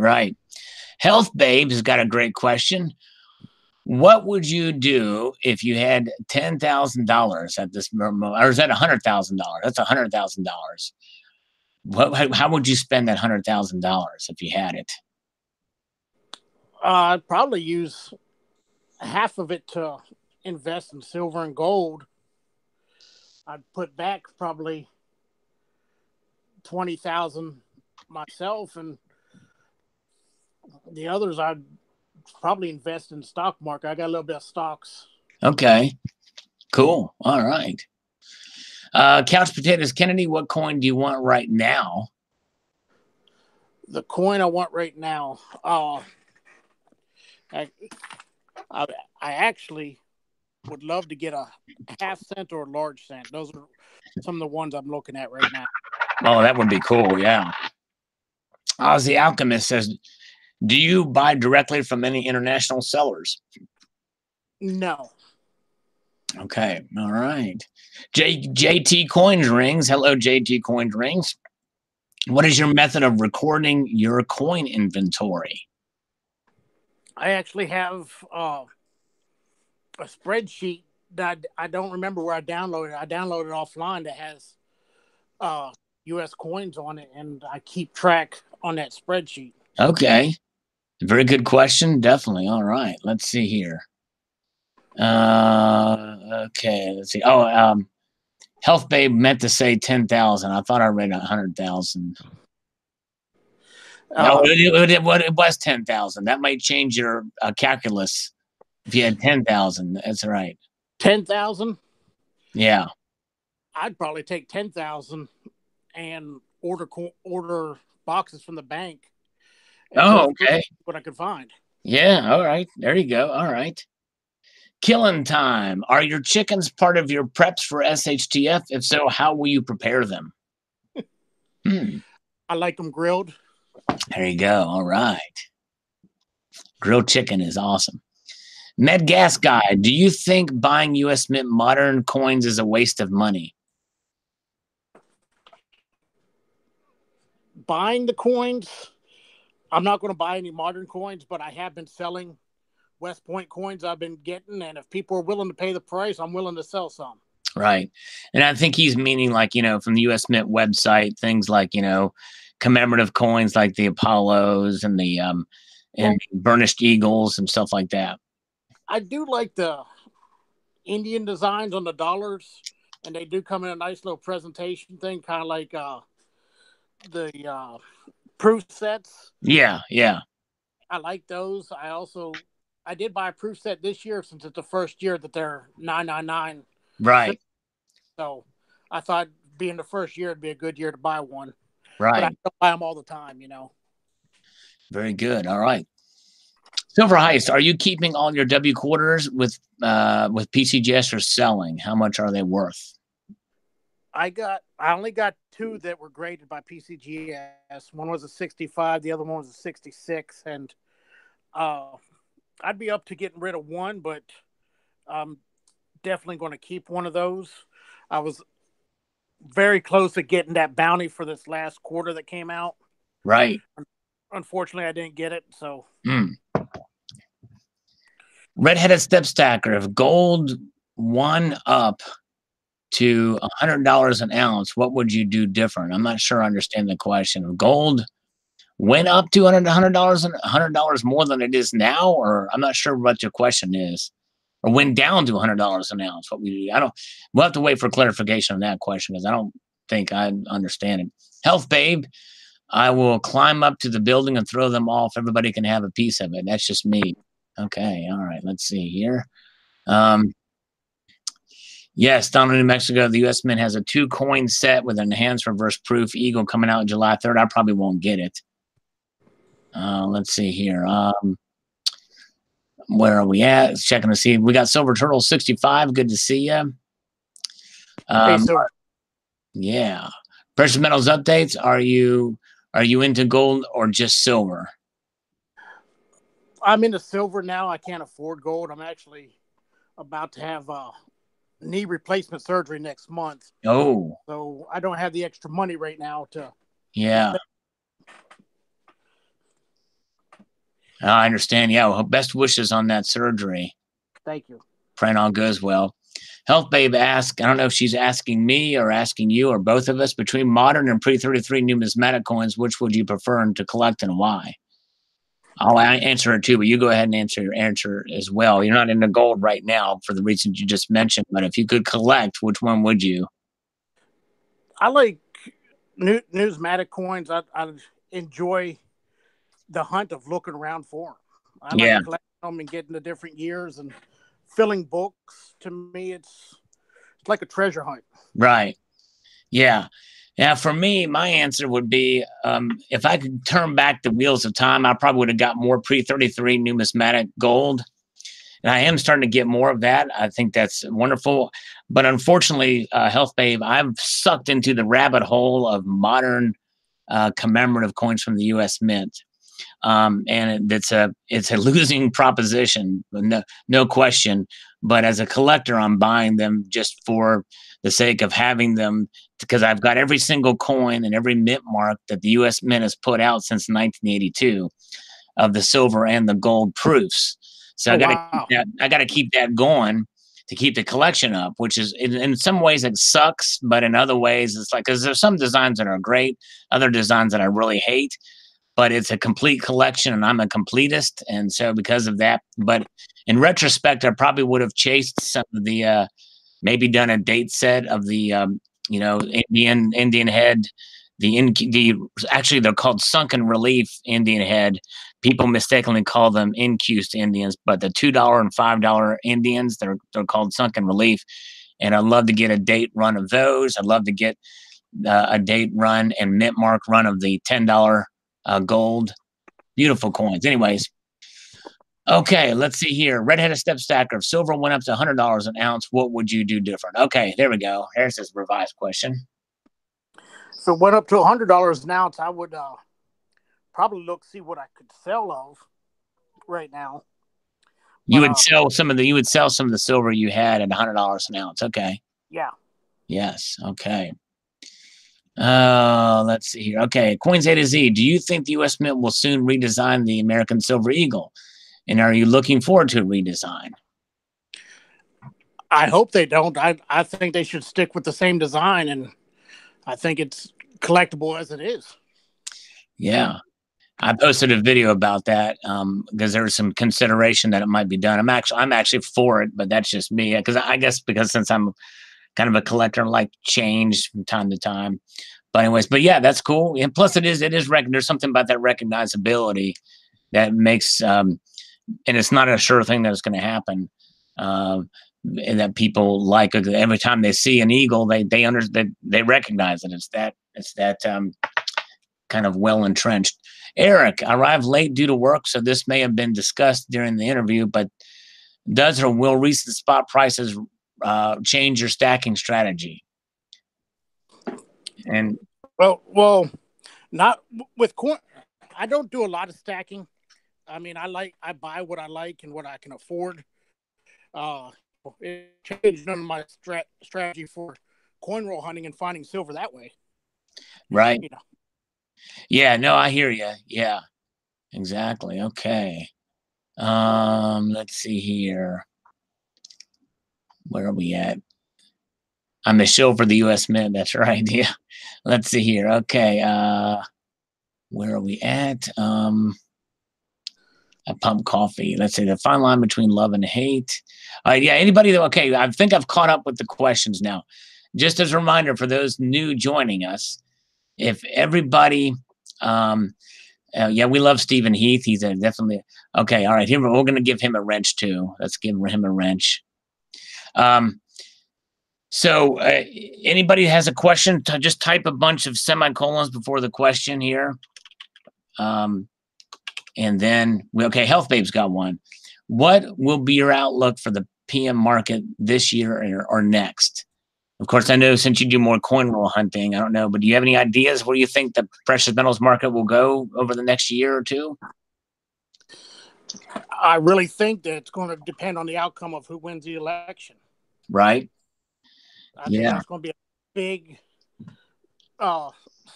Health Babe has got a great question. What would you do if you had $10,000 at this moment, or is that $100,000? That's $100,000. How would you spend that $100,000 if you had it?
I'd probably use half of it to invest in silver and gold. I'd put back probably $20,000 myself, and the others I'd probably invest in the stock market. I got a little bit of stocks.
Okay, cool. All right. Couch Potatoes Kennedy, what coin do you want right now?
The coin I want right now. I actually would love to get a half cent or a large cent. Those are some of the ones I'm looking at right now.
Oh, that would be cool. Yeah. Ozzy Alchemist says, do you buy directly from any international sellers?
No.
Okay. All right. JT Coins Rings. Hello, JT Coins Rings. What is your method of recording your coin inventory?
I actually have a spreadsheet that I don't remember where I downloaded. I downloaded offline that has U.S. coins on it, and I keep track on that spreadsheet.
Okay. Very good question. Definitely. All right. Let's see here. Okay. Let's see. Oh, Health Babe meant to say 10,000. I thought I read 100,000. No, it was 10,000. That might change your calculus. If you had 10,000, that's right.
10,000.
Yeah.
I'd probably take 10,000 and order boxes from the bank.
Oh, okay.
What I could find.
Yeah. All right. There you go. All right. Killing time. Are your chickens part of your preps for SHTF? If so, how will you prepare them?
I like them grilled.
There you go. All right. Grilled chicken is awesome. Medgas Guy, do you think buying US Mint modern coins is a waste of money?
Buying the coins, I'm not going to buy any modern coins, but I have been selling West Point coins I've been getting, and if people are willing to pay the price, I'm willing to sell some.
Right. And I think he's meaning, like, from the US Mint website, things like, commemorative coins like the Apollos and the burnished eagles and stuff like that.
I do like the Indian designs on the dollars, and they do come in a nice little presentation thing, kind of like the proof sets.
Yeah, yeah.
I like those. I did buy a proof set this year since it's the first year that they're 999.
Right.
So I thought being the first year, it'd be a good year to buy one.
Right.
But I don't buy them all the time,
Very good. All right. Silver Heist, are you keeping all your W quarters with PCGS or selling? How much are they worth?
I only got 2 that were graded by PCGS. One was a 65, the other one was a 66, and I'd be up to getting rid of one, but I'm definitely going to keep one of those. I was very close to getting that bounty for this last quarter that came out.
Right.
Unfortunately, I didn't get it, so.
Redheaded Step Stacker, if gold won up to $100 an ounce, what would you do different? I'm not sure I understand the question. If gold went up to $100 more than it is now, or I'm not sure what your question is, or went down to $100 an ounce, what we do? We'll have to wait for clarification on that question because I don't think I understand it. Health Babe, I will climb up to the building and throw them off. Everybody can have a piece of it. That's just me. Okay, all right, let's see here. Yes, down in New Mexico, the U.S. Mint has a 2-coin set with an enhanced reverse proof eagle coming out July 3rd. I probably won't get it. Let's see here. Where are we at? Let's checking to see. We got Silver Turtle 65. Good to see you.
Hey, Silver.
Yeah. Precious metals updates. Are you into gold or just silver?
I'm into silver now. I can't afford gold. I'm actually about to have knee replacement surgery next month.
Oh.
So I don't have the extra money right now to.
Yeah. I understand. Yeah. Well, best wishes on that surgery.
Thank you.
Praying all goes well. Health Babe asks, I don't know if she's asking me or asking you or both of us, between modern and pre-33 numismatic coins, which would you prefer to collect and why? I'll answer it too, but you go ahead and answer your answer as well. You're not into gold right now for the reasons you just mentioned, but if you could collect, which one would you?
I like numismatic coins. I enjoy the hunt of looking around for them. I like collecting them and getting the different years and filling books. To me, it's like a treasure hunt. Right.
Yeah. Yeah, for me, my answer would be if I could turn back the wheels of time, I probably would have got more pre-33 numismatic gold. And I am starting to get more of that. I think that's wonderful. But unfortunately, Health Babe, I've sucked into the rabbit hole of modern commemorative coins from the U.S. Mint. And it's a losing proposition, no question. But as a collector, I'm buying them just for the sake of having them, because I've got every single coin and every mint mark that the U.S. Mint has put out since 1982 of the silver and the gold proofs. So I got to keep that going to keep the collection up, which is in some ways it sucks, but in other ways it's like, because there's some designs that are great, other designs that I really hate. But it's a complete collection, and I'm a completist, and so because of that. But in retrospect, I probably would have chased some of the, maybe done a date set of the, Indian head actually they're called sunken relief Indian head. People mistakenly call them incused Indians, but the $2 and $5 Indians, they're called sunken relief. And I'd love to get a date run of those. I'd love to get a date run and mint mark run of the $10 gold. Beautiful coins. Anyways, okay, let's see here. Red-headed step stacker. If silver went up to $100 an ounce, what would you do different? Okay, there we go. Here's this revised question.
If it went up to $100 an ounce, I would probably see what I could sell of right now.
You would sell some of the silver you had at $100 an ounce. Okay.
Yeah.
Yes. Okay. Let's see here. Okay, Coins A to Z. Do you think the U.S. Mint will soon redesign the American Silver Eagle? And are you looking forward to a redesign?
I hope they don't. I think they should stick with the same design, and I think it's collectible as it is.
Yeah. I posted a video about that because there was some consideration that it might be done. I'm actually for it, but that's just me. Because since I'm kind of a collector, I like change from time to time. But anyways, but yeah, that's cool. And plus, there's something about that recognizability that makes and it's not a sure thing that it's going to happen. And that people like every time they see an eagle, they recognize it. It's that kind of well entrenched. Eric, I arrived late due to work, so this may have been discussed during the interview, but does or will recent spot prices change your stacking strategy? And
well, not with coin. I don't do a lot of stacking. I mean, I buy what I like and what I can afford. It changed none of my strategy for coin roll hunting and finding silver that way.
Right. You know. Yeah, no, I hear you. Yeah, exactly. Okay. Let's see here. Where are we at? I'm a shill for the U.S. Mint. That's right. Yeah. Let's see here. Okay. Where are we at? I pump coffee. Let's see. The fine line between love and hate. Yeah. Anybody that, okay. I think I've caught up with the questions now. Just as a reminder for those new joining us, if everybody, yeah, we love Stephen Heath. He's definitely, okay. All right. Here, we're going to give him a wrench too. Let's give him a wrench. So anybody has a question, just type a bunch of semicolons before the question here. And then, okay, Health Babe's got one. What will be your outlook for the PM market this year or next? Of course, I know since you do more coin roll hunting, I don't know, but do you have any ideas where you think the precious metals market will go over the next year or two?
I really think that it's going to depend on the outcome of who wins the election.
Right.
I think there's going to be a big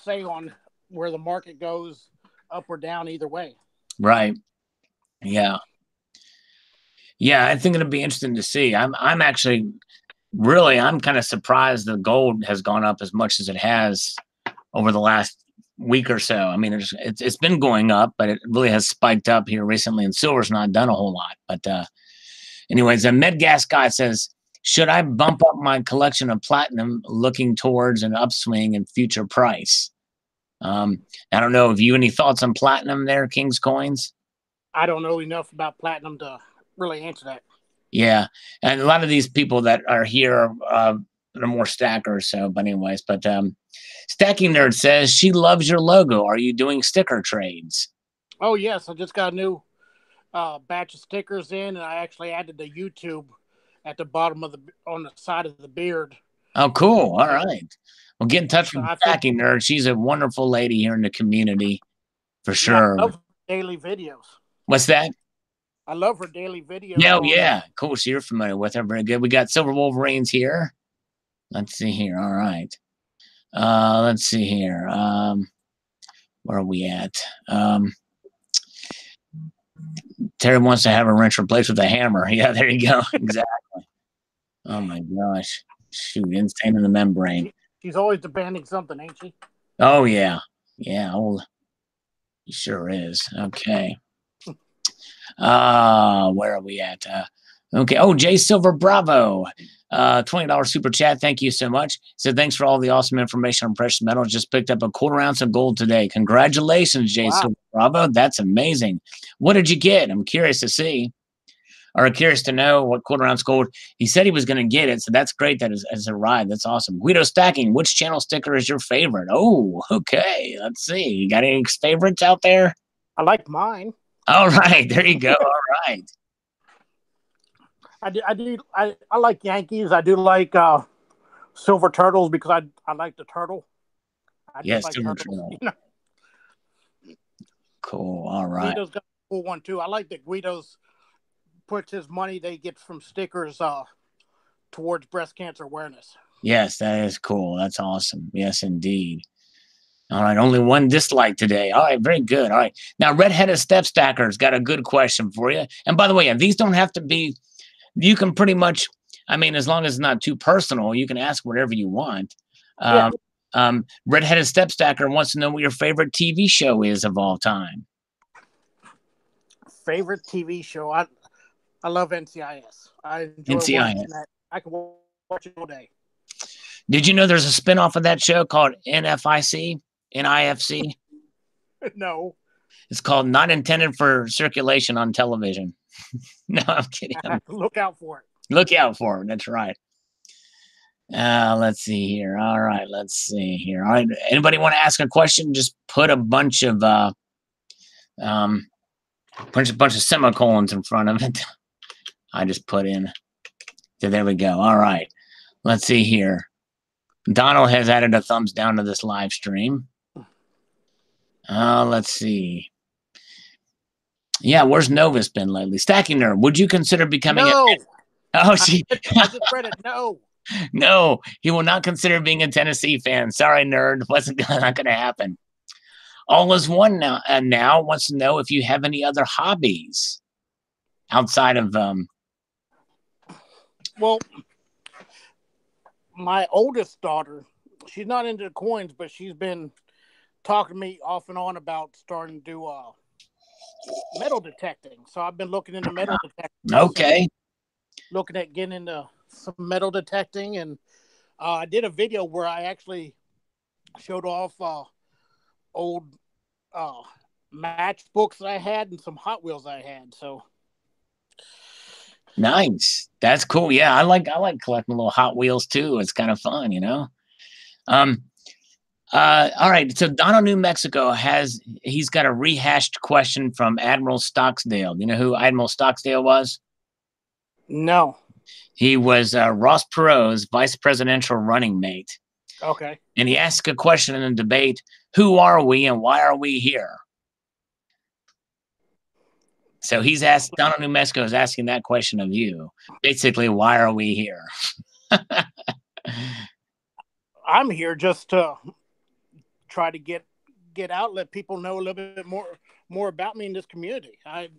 say on where the market goes up or down either way.
Right. Yeah. Yeah, I think it'll be interesting to see. I'm actually really, I'm kind of surprised the gold has gone up as much as it has over the last week or so. I mean, it's been going up, but it really has spiked up here recently, and silver's not done a whole lot. But anyways, the Medgas guy says, should I bump up my collection of platinum looking towards an upswing in future price? I don't know. Have you any thoughts on platinum there, King's Coins?
I don't know enough about platinum to really answer that.
Yeah. And a lot of these people that are here are more stackers. So, but anyways, but Stacking Nerd says she loves your logo. Are you doing sticker trades?
Oh, yes. I just got a new batch of stickers in, and I actually added the YouTube at the bottom of on the side of the beard.
Oh, cool. All right. Well, get in touch with Stacking Nerd. She's a wonderful lady here in the community, for sure.
I love daily videos.
What's that?
I love her daily videos.
Yeah. Cool. So you're familiar with her. Very good. We got Silver Wolverines here. Let's see here. All right. Let's see here. Where are we at? Terry wants to have a wrench replaced with a hammer. Yeah, there you go. Exactly. Oh my gosh. Shoot, insane in the membrane.
She's always demanding something, ain't she?
Oh yeah. Yeah. Well, he sure is. Okay. Where are we at? Okay. Oh, Jay Silver Bravo. $20 super chat. Thank you so much. Said thanks for all the awesome information on precious metals. Just picked up a quarter-ounce of gold today. Congratulations, Jay Silver Bravo. That's amazing. What did you get? I'm curious to see. Or curious to know what quarter-ounce gold. He said he was going to get it, so that's great that it's arrived. That's awesome. Guido Stacking, which channel sticker is your favorite? Oh, okay. Let's see. You got any favorites out there?
I like mine.
All right. There you go. All right.
I like Yankees. I do like Silver Turtles because I like the turtle. I
Yes,
just like
Silver
turtles.
Turtle.
You know?
Cool. All right.
Guido's got a cool one too. I like that Guido's puts his money they get from stickers towards breast cancer awareness.
Yes, that is cool. That's awesome. Yes, indeed. All right, only one dislike today. All right, very good. All right. Now, Redheaded Step Stacker's got a good question for you. And by the way, these don't have to be, you can pretty much, I mean, as long as it's not too personal, you can ask whatever you want. Redheaded Step Stacker wants to know what your favorite TV show is of all time.
Favorite TV show? I love NCIS. I enjoy
NCIS.
watching that. I can watch it all day.
Did you know there's a spinoff of that show called NFIC? NIFC?
No.
It's called Not Intended for Circulation on Television. No, I'm kidding.
Look out for it.
Look out for it. That's right. Let's see here. All right, let's see here. All right, anybody want to ask a question? Just put a bunch of semicolons in front of it. I just put in. So there we go. All right. Let's see here. Donald has added a thumbs down to this live stream. Let's see. Yeah, where's Novus been lately? Stacking Nerd, would you consider becoming
I
she
just read it. No.
No, he will not consider being a Tennessee fan. Sorry, nerd. Not going to happen. All is one now wants to know if you have any other hobbies outside of
Well, my oldest daughter, she's not into coins, but she's been talking to me off and on about starting to do metal detecting. So I've been looking into metal detecting.
Okay.
Looking at getting into some metal detecting, and I did a video where I actually showed off old matchbooks that I had and some Hot Wheels I had. So
nice. That's cool. Yeah, I like collecting little Hot Wheels too. It's kind of fun, you know. All right. So Dono, New Mexico he's got a rehashed question from Admiral Stocksdale. You know who Admiral Stocksdale was?
No.
He was Ross Perot's vice presidential running mate.
Okay.
And he asked a question in a debate: who are we and why are we here? So he's asked, Dono, New Mexico is asking that question of you. Basically, why are we here?
I'm here just to try to get out, let people know a little bit more about me in this community. I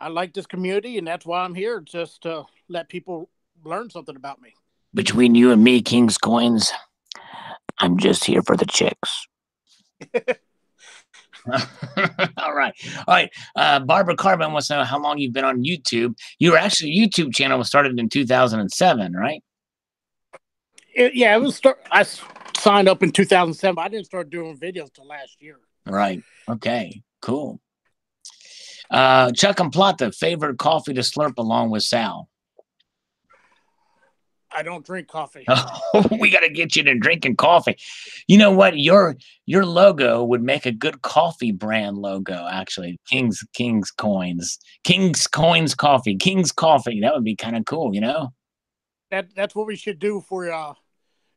like this community, and that's why I'm here, just to let people learn something about me.
Between you and me, King's Coins, I'm just here for the chicks. All right. Barbara Carbon wants to know how long you've been on YouTube. Your YouTube channel was started in 2007, right?
I signed up in 2007. I didn't start doing videos till last year.
Right. Okay. Cool. Chuck and Plata, favorite coffee to slurp along with Sal.
I don't drink coffee.
Oh, we got to get you to drinking coffee. You know what? Your logo would make a good coffee brand logo, actually. King's Coins. King's Coins Coffee. King's Coffee. That would be kind of cool, you know?
That's what we should do for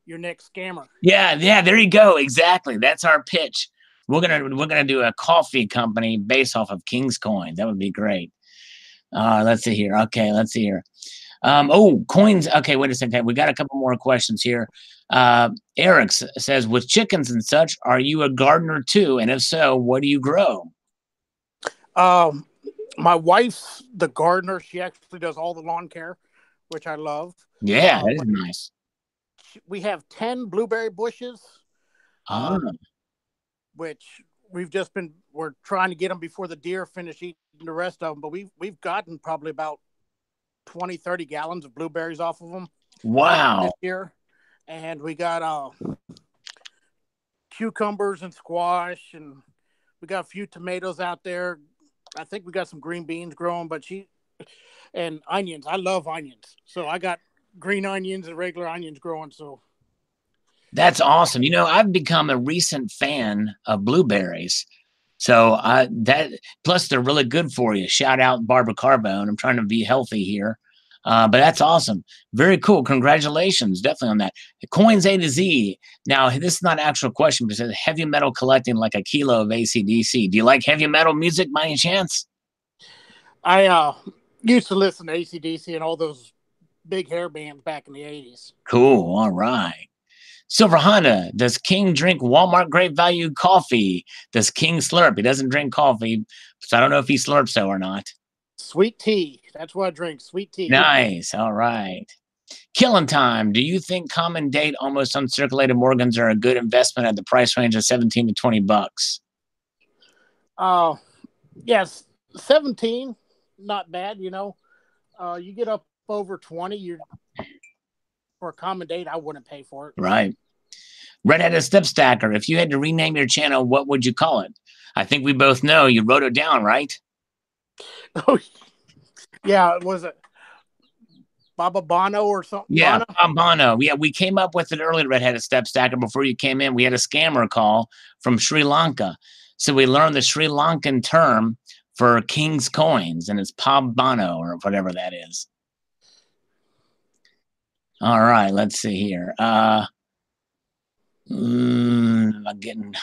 your next scammer.
Yeah, there you go. Exactly. That's our pitch. We're gonna do a coffee company based off of King's Coin. That would be great. Let's see here. Okay, let's see here. Coins. Okay, wait a second. We got a couple more questions here. Eric says, with chickens and such, are you a gardener too? And if so, what do you grow?
My wife's the gardener. She actually does all the lawn care, which I love.
Yeah, that is nice.
We have 10 blueberry bushes, which we're trying to get them before the deer finish eating the rest of them. But we've gotten probably about 20, 30 gallons of blueberries off of them
Wow.
this year. And we got cucumbers and squash, and we got a few tomatoes out there. I think we got some green beans growing, and onions. I love onions. So I got green onions and regular onions growing. So
That's awesome. I've become a recent fan of blueberries. So plus they're really good for you. Shout out Barbara Carbone. I'm trying to be healthy here. But that's awesome. Very cool. Congratulations. Definitely on that. Coins A to Z. Now, this is not an actual question, but it says heavy metal collecting like a kilo of AC/DC. Do you like heavy metal music by any chance?
I used to listen to AC/DC and all those big hair bands back in the 80s.
Cool. All right. Silver Honda, does King drink Walmart Great Value coffee? Does King slurp? He doesn't drink coffee, so I don't know if he slurps though or not.
Sweet tea. That's what I drink. Sweet tea.
Nice. All right. Killing Time. Do you think common date almost uncirculated Morgans are a good investment at the price range of 17 to 20 bucks?
Yes, 17, not bad. You get up over 20, for a common date, I wouldn't pay for it.
Right. Redheaded Step Stacker. If you had to rename your channel, what would you call it? I think we both know. You wrote it down, right?
Oh, yeah. Was it Baba Bono or something?
Yeah, Bob Bono. Yeah, we came up with it earlier, Redheaded Step Stacker. Before you came in, we had a scammer call from Sri Lanka. So we learned the Sri Lankan term for King's coins, and it's Bob Bono or whatever that is. All right, let's see here. I'm getting...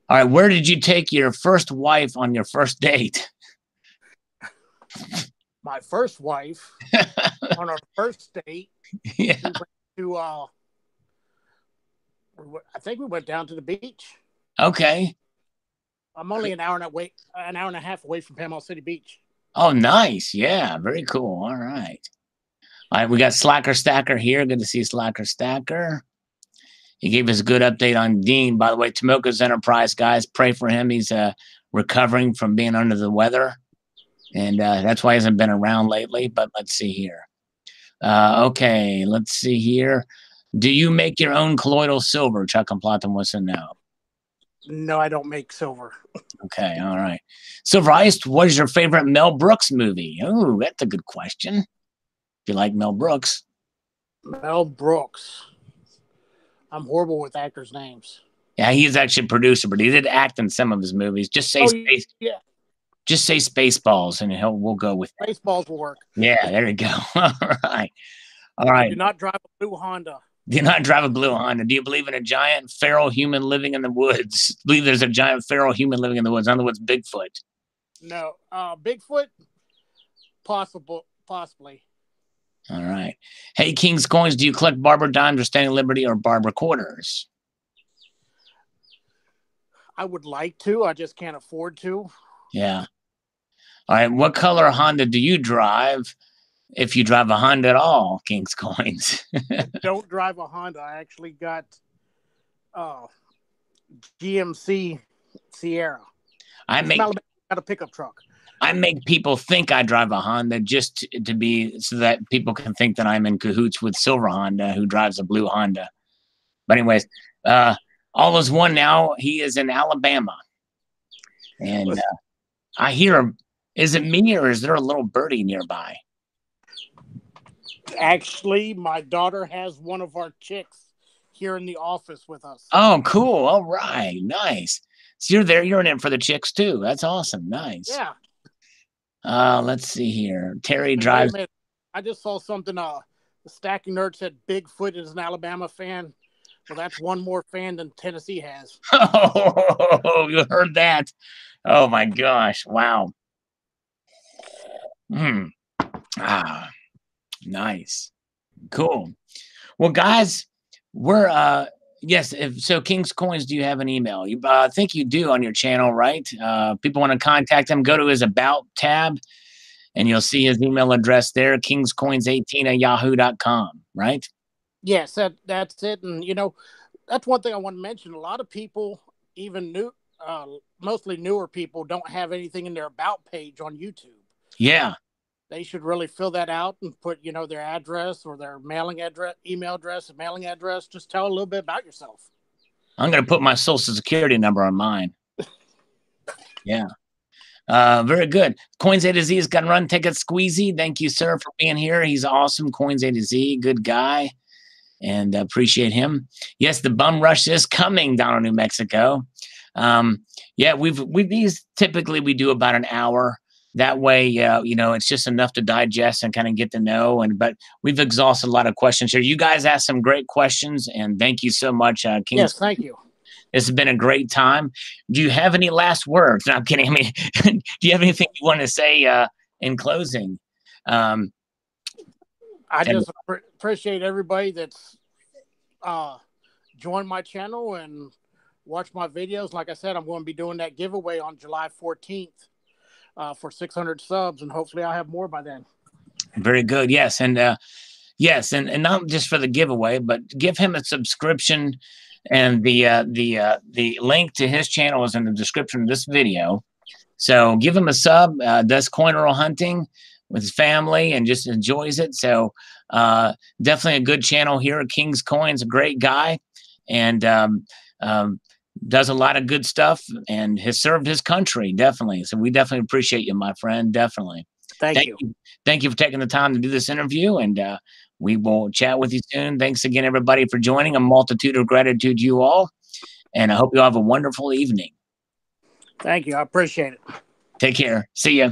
All right, where did you take your first wife on your first date?
My first wife on our first date.
Yeah.
We went to, I think we went down to the beach.
Okay.
I'm only an hour and a half away from Panama City Beach.
Oh, nice. Yeah, very cool. All right. All right, we got Slacker Stacker here. Good to see Slacker Stacker. He gave us a good update on Dean. By the way, Tomoka's Enterprise, guys, pray for him. He's recovering from being under the weather. And that's why he hasn't been around lately. But let's see here. Okay, let's see here. Do you make your own colloidal silver? Chuck and Platon wants to know.
No, I don't make silver.
Okay, all right. Silver Ice, what is your favorite Mel Brooks movie? Oh, that's a good question. If you like Mel Brooks.
Mel Brooks. I'm horrible with actors' names.
Yeah, he's actually a producer, but he did act in some of his movies. Just say Just say Spaceballs, and we'll go with that.
Spaceballs will work.
Yeah, there you go. All right. All right.
Do not drive a blue Honda.
Do not drive a blue Honda. Do you believe in a giant feral human living in the woods? Believe there's a giant feral human living in the woods. In other words, Bigfoot.
No. Bigfoot? Possibly.
All right. Hey, King's Coins, do you collect Barber dimes or Standing Liberty or Barber quarters?
I would like to. I just can't afford to.
Yeah. All right. What color Honda do you drive? If you drive a Honda at all, King's Coins.
Don't drive a Honda. I actually got GMC Sierra. Got a pickup truck.
I make people think I drive a Honda just to be so that people can think that I'm in cahoots with Silver Honda, who drives a blue Honda. But anyways, all is one now. He is in Alabama, and I hear him. Is it me or is there a little birdie nearby?
Actually, my daughter has one of our chicks here in the office with us.
Oh, cool. All right. Nice. So you're there. You're in it for the chicks too. That's awesome. Nice.
Yeah.
Let's see here. Terry drives.
I just saw something. The Stacking Nerd said Bigfoot is an Alabama fan. Well, that's one more fan than Tennessee has.
Oh, you heard that? Oh my gosh. Wow. Nice. Cool. Well, guys, we're yes, so King's Coins, do you have an email? You I think you do on your channel, right? People want to contact him, go to his About tab, and you'll see his email address there, kingscoins18@yahoo.com, right?
Yes, that's it. And, that's one thing I want to mention. A lot of people, even mostly newer people, don't have anything in their About page on YouTube.
Yeah.
they should really fill that out and put, you know, their address or their mailing address, email address, and mailing address. Just tell a little bit about yourself.
I'm going to put my social security number on mine. Yeah. Very good. Coins A to Z is Gun Run Ticket Squeezy. Thank you, sir, for being here. He's awesome. Coins A to Z, good guy, and appreciate him. Yes, the bum rush is coming down in New Mexico. Yeah, these typically we do about an hour. That way, you know, it's just enough to digest and kind of get to know. But we've exhausted a lot of questions here. You guys asked some great questions, and thank you so much, Kings.
Yes, thank you.
This has been a great time. Do you have any last words? No, I'm kidding. I mean, do you have anything you want to say in closing?
I just appreciate everybody that's joined my channel and watched my videos. Like I said, I'm going to be doing that giveaway on July 14th for 600 subs, and hopefully I'll have more by then. Very good. Yes, and yes, and not just for the giveaway, but give him a subscription. And the link to his channel is in the description of this video. So give him a sub. Does coin roll hunting with his family and just enjoys it. So definitely a good channel here. King's Coin's a great guy, and does a lot of good stuff and has served his country, definitely. So we definitely appreciate you, my friend. Definitely. Thank you. Thank you for taking the time to do this interview, and we will chat with you soon. Thanks again, everybody, for joining. A multitude of gratitude to you all, and I hope you all have a wonderful evening. Thank you. I appreciate it. Take care. See ya.